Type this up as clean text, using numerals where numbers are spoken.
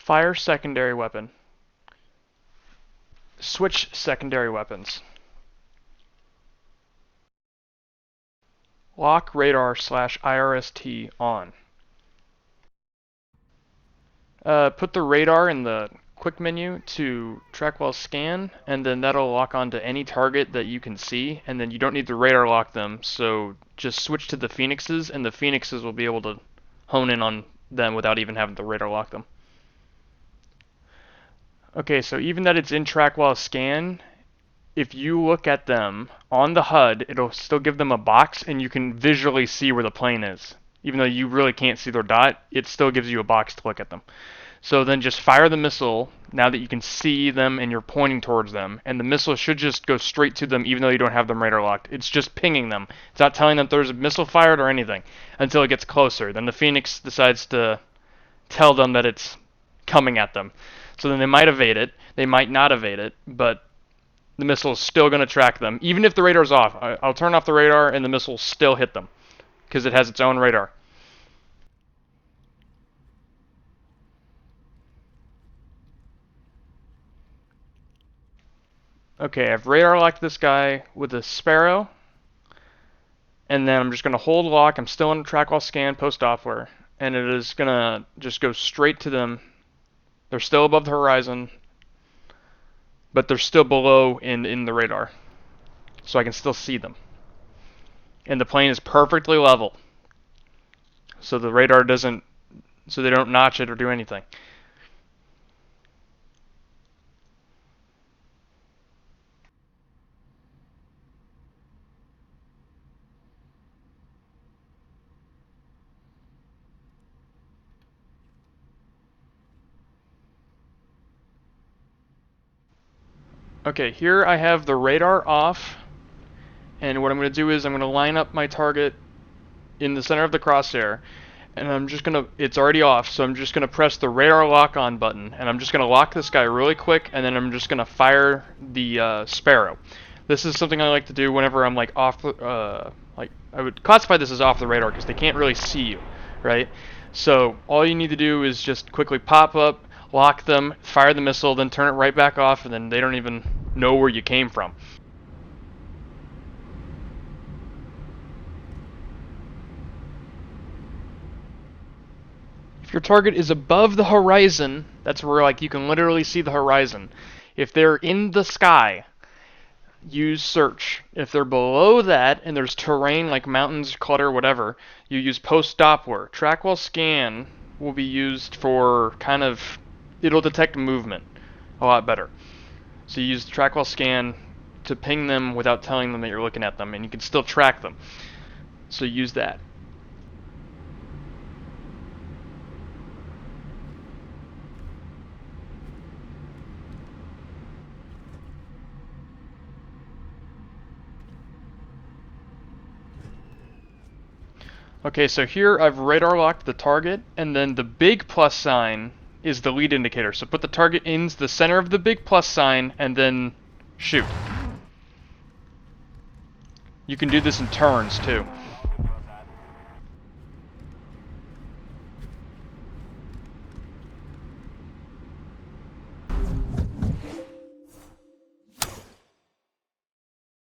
Fire secondary weapon. Switch secondary weapons. Lock radar / IRST on. Put the radar in the quick menu to track while scan, and then that'll lock onto any target that you can see, and then you don't need to radar lock them, so just switch to the Phoenixes, and the Phoenixes will be able to hone in on them without even having to radar lock them. Okay, so even that it's in track while scan, if you look at them on the HUD, it'll still give them a box, and you can visually see where the plane is. Even though you really can't see their dot, it still gives you a box to look at them. So then just fire the missile now that you can see them and you're pointing towards them. And the missile should just go straight to them even though you don't have them radar locked. It's just pinging them. It's not telling them there's a missile fired or anything until it gets closer. Then the Phoenix decides to tell them that it's coming at them. So then they might evade it. They might not evade it, but the missile is still going to track them. Even if the radar's off, I'll turn off the radar and the missile will still hit them because it has its own radar. Okay, I've radar locked this guy with a Sparrow, and then I'm just going to hold lock. I'm still in track while scan post Doppler, and it is going to just go straight to them. They're still above the horizon, but they're still below in the radar, so I can still see them. And the plane is perfectly level, so the radar doesn't, so they don't notch it or do anything. Okay, here I have the radar off, and what I'm going to do is I'm going to line up my target in the center of the crosshair, and I'm just going to, it's already off, so I'm just going to press the radar lock on button, and I'm just going to lock this guy really quick, and then I'm just going to fire the Sparrow. This is something I like to do whenever I'm like off, like I would classify this as off the radar because they can't really see you, right? So all you need to do is just quickly pop up, lock them, fire the missile, then turn it right back off, and then they don't even know where you came from. If your target is above the horizon, that's where like you can literally see the horizon. If they're in the sky, use search. If they're below that and there's terrain like mountains, clutter, whatever, you use post Doppler. Track while scan will be used for kind of, it'll detect movement a lot better. So you use track while scan to ping them without telling them that you're looking at them, and you can still track them. So use that. Okay, so here I've radar locked the target, and then the big plus sign is the lead indicator. So put the target in the center of the big plus sign, and then shoot. You can do this in turns, too.